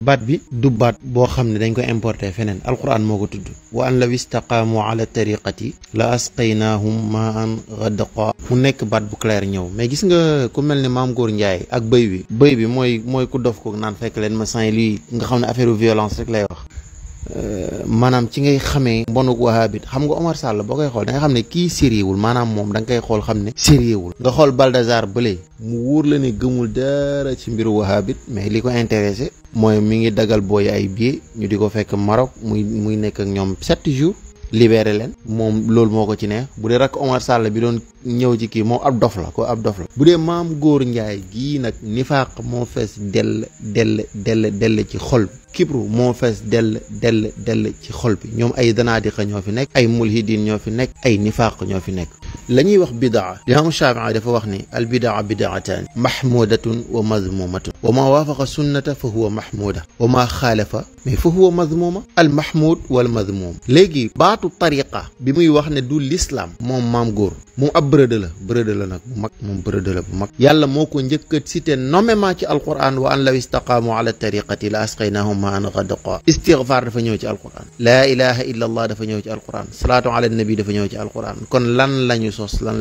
baat bi du baat boo xam ne dañ ko importer feneen alquran moo ko tudd wa an law istaqaamu ala tariqati la asqaynaahum maan ghadqa mu nekk baat bu clair ñëw mais gis nga ku mel ne Maam Góor Njaay ak bëy bi mooy ku dof ko naan fekk leen ma Saint-Louis nga xam ne affaire violence rek lay wax maanaam ci ngay xamee mbonuk wahabit xam nga Omar Sall boo koy xool da nga xam ne kii sérieuxwul maanaam moom da nga koy xool xam ne sérieuxwul nga xool Baldassar bële mu wóor la ne gëmul dara ci mbiru wahabit mais li ko intéressé mooy mi ngi dagal booy ay billets ñu di ko fekk Maroc muy nekk ak ñoom 7 jours libéré leen moom loolu moo ko ci neex bu dee rakk Omar Sall bi doon ñëw ci kii moom ab dof la bu dee Maam Góor Njaay gii nag nifaaq moo fees dell ci xol bi kibru moo fees dell ci xol bi ñoom ay danaadiqa ñoo fi nekk ay mulhidin ñoo fi nekk ay nifaaq ñoo fi nekk la ñuy wax bidaa Imam Shaafi'i dafa wax ni al bidaa bidaataani mahmudatun wa mazmumatun wa ma waafaqa sunnata fa huwa mahmuda wa ma xaalafa mais fa huwa mazmuma al mahmud wal mazmum léegi baatu tariqa bi muy wax ne du l'islam moom Maam Góor moom ab bërëda la nag bu mag moom bërëda la bu mag yàlla moo ko njëkk a cité nommément ci alquran wa an law istaqaamu ala tariqati la asqaynahum ma an ghadqa istighfar dafa ñëw ci alquran laa ilaha illa allah dafa ñëw ci alquran salaatu ala nabi dafa ñëw ci alquran kon lan lañu sos lan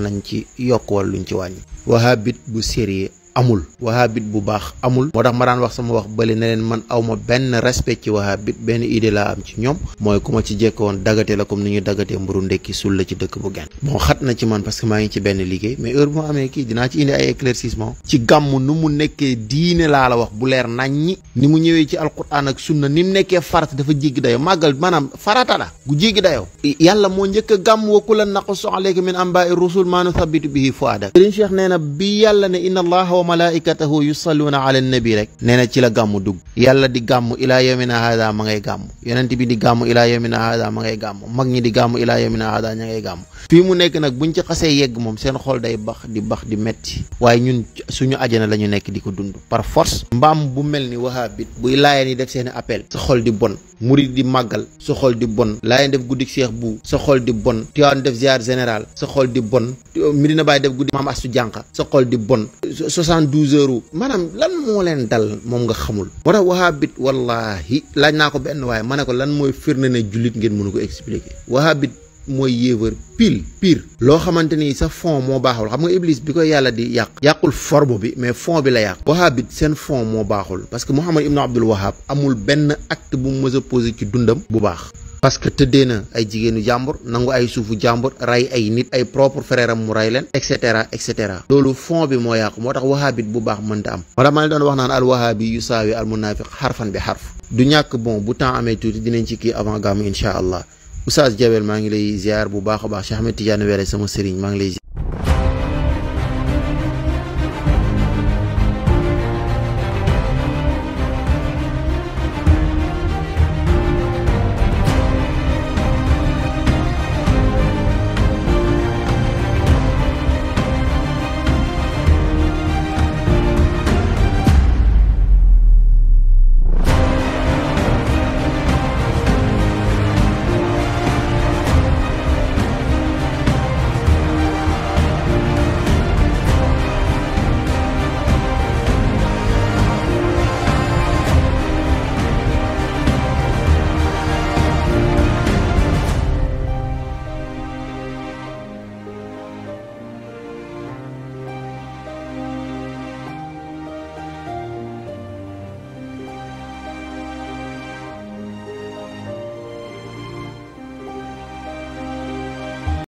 lañ ci yokk wala luñ ci wàññi wahabit bu sérieux amul wahabit bu baax amul moo tax ma daan wax sama wax bële ne leen man awma benn respect ci wahabit benn idée laa am ci ñoom mooy ku ma ci jekk woon dagate la comme ni ñu dagatee mburu ndekki sul la ci dëkk bu genn bon xat na ci man parce que maa ngi ci benn liggéey mais heure bu ma amee kii dinaa ci indi ay éclaircissement ci gàmm nu mu nekkee diine laa la wax bu leer naññi ni mu ñëwee ci alquran ak sunna ni mu nekkee farat dafa jéggi dayo màggal maanaam farata la gu jéggi dayo yàlla moo njëkk a gàmm wa kullan naqussu alayka min anba'i rusul ma nuthabbitu bihi fuadak Sëriñ Cheikh nee na bi yàlla ne inna allaha malaikatahu yusalluuna ala nabi rek nee na ci la gàmmu dugg yàlla di gàmm ilaa yawmina hada ma ngay gàmm yonent bi di gàmm ilaa yawmina hada ma ngay gàmm mag ñi di gàmm ilaa yawmina hada ña ngay gàmm fii mu nekk nag buñ ci xasee yegg moom seen xol day bax di metti waaye ñun suñu ajana la ñu nekk di ko dund par force mbaam bu mel ni wahabit buy laayeen yi def seen appel sa xol di bon murid di màggal sa xol di bon laayeen def guddik Cheikh bu sa xol di bon Tiwaawan def ziar général sa xol di bon Medina Baye def guddi Maam Astu Jànqa sa xol di bon 72 heures maanaam lan moo leen dal moom nga xamul moo tax wahabit wallahi laaj naa ko benn waaye ma ne ko lan mooy firnde ne jullit ngeen mënu ko expliquer wahabit mooy yéefar pire loo xamante ni sa fond moo baaxul xam nga iblis bi koy yàlla di yàqul forme bi mais fond bi la yàq wahabit seen fond moo baaxul parce que Muhammad ibnu Abdul Wahab amul benn acte bu mu mës a posé ci dundam bu baax parce que tëddee na ay jigéenu jàmbur nangu ay suufu jàmbur rey ay nit ay propre frère am mu rey leen et cetera loolu fond bi moo yàqu moo tax wahabit bu baax mënta am moo tax ma ne doon wax naan al wahabi yusaawi al munafiq xarfan bi xarf du ñàkk bon bu temps amee tuuti dinañ ci kii avant gàmmu incha allah Oustaz Jabel maa ngi lay ziar bu baax a baax Cheikh Ahmed Tidiane Wele sama sëriñ maa ngi lay